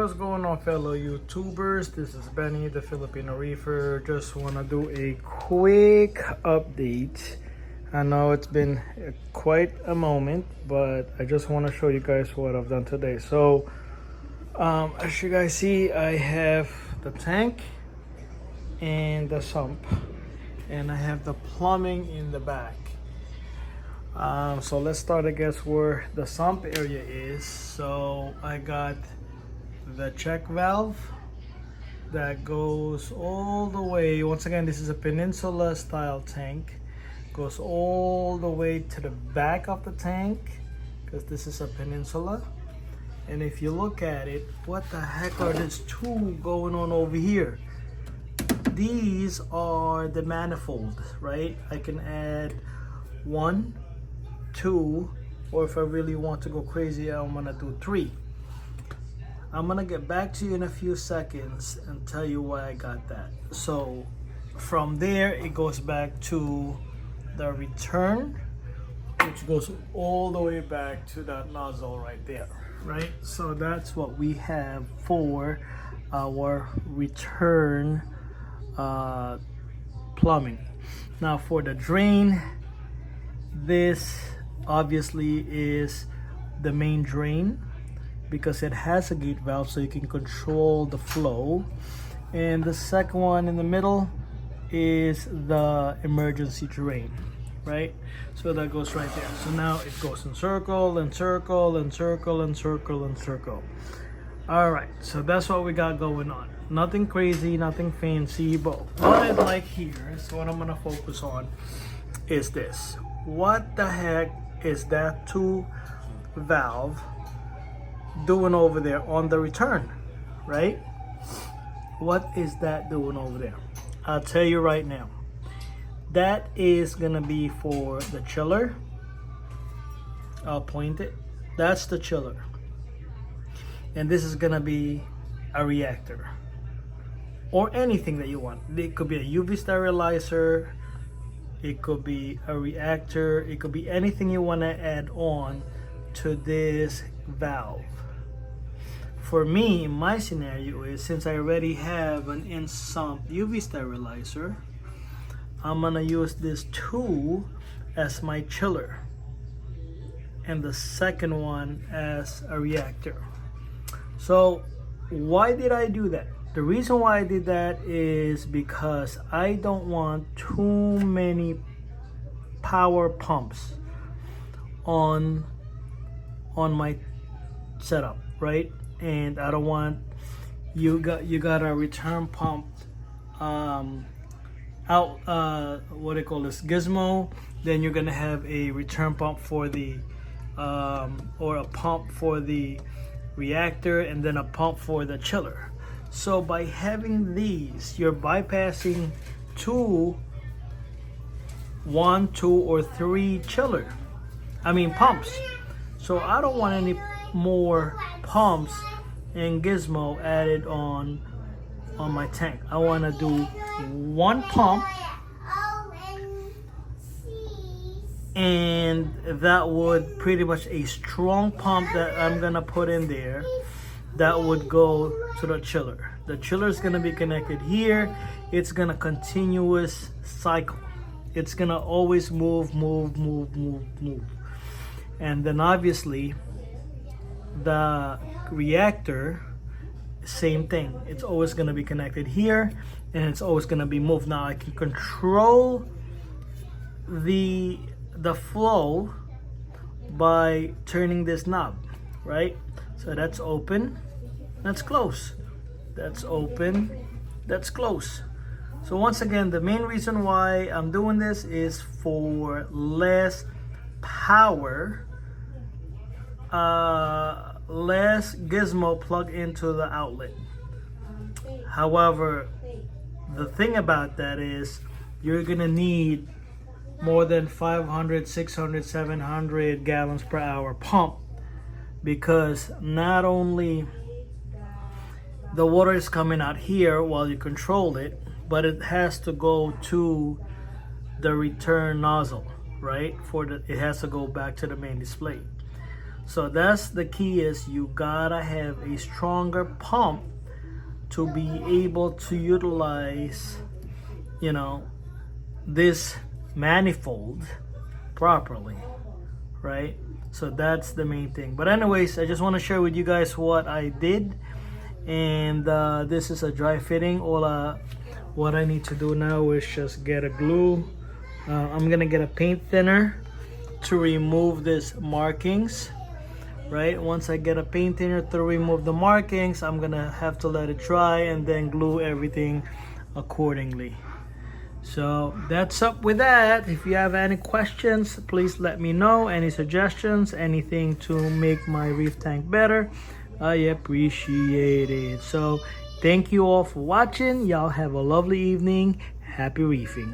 what's going on, fellow YouTubers? This is Benny, the Filipino Reefer. Just want to do a quick update. I know it's been quite a moment, but I just want to show you guys what I've done today. So as you guys see, I have the tank and the sump, and I have the plumbing in the back. So let's start, I guess, where the sump area is. So I got the check valve that goes all the way. Once again, this is a peninsula style tank. Goes all the way to the back of the tank because this is a peninsula. And if you look at it, what the heck are these two going on over here? These are the manifold, right? I can add 1, 2, or if I really want to go crazy, I'm gonna do 3. I'm gonna get back to you in a few seconds and tell you why I got that. So from there, it goes back to the return, which goes all the way back to that nozzle right there, right? So that's what we have for our return plumbing. Now for the drain, this obviously is the main drain because it has a gate valve, so you can control the flow. And the second one in the middle is the emergency drain, right? So that goes right there. So now it goes in circle and circle and circle and circle and circle. All right, so that's what we got going on. Nothing crazy, nothing fancy, but what I'd like here is what I'm gonna focus on is this. What the heck is that 2 valve doing over there on the return, right? What is that doing over there? I'll tell you right now. That is gonna be for the chiller. I'll point it. That's the chiller. And this is gonna be a reactor or anything that you want. It could be a UV sterilizer, it could be a reactor, it could be anything you want to add on to this valve. For me, my scenario is, since I already have an in-sump UV sterilizer, I'm gonna use this 2 as my chiller and the second one as a reactor. So why did I do that? The reason why I did that is because I don't want too many power pumps on my setup, right? And I don't want you got a return pump out what do you call this, gizmo, then you're gonna have a return pump for the or a pump for the reactor and then a pump for the chiller. So by having these, you're bypassing 1, 2, or 3 pumps. So I don't want any more pumps and gizmo added on my tank. I want to do 1 pump, and that would pretty much a strong pump that I'm gonna put in there that would go to the chiller. The chiller is gonna be connected here. It's gonna continuous cycle. It's gonna always move. And then obviously the reactor, same thing. It's always gonna be connected here and it's always gonna be moved. Now I can control the flow by turning this knob, right? So that's open, that's close, that's open, that's close. So once again, the main reason why I'm doing this is for less power, less gizmo plug into the outlet. However, the thing about that is you're gonna need more than 500, 600, 700 gallons per hour pump, because not only the water is coming out here while you control it, but it has to go to the return nozzle, right? It has to go back to the main display. So that's the key, is you gotta have a stronger pump to be able to utilize, you know, this manifold properly, right? So that's the main thing. But anyways, I just want to share with you guys what I did. And this is a dry fitting. What I need to do now is just get a glue. I'm gonna get a paint thinner to remove these markings, right? Once I get a paint thinner to remove the markings, I'm gonna have to let it dry and then glue everything accordingly. So that's up with that. If you have any questions, please let me know. Any suggestions, anything to make my reef tank better, I appreciate it. So thank you all for watching. Y'all have a lovely evening. Happy reefing.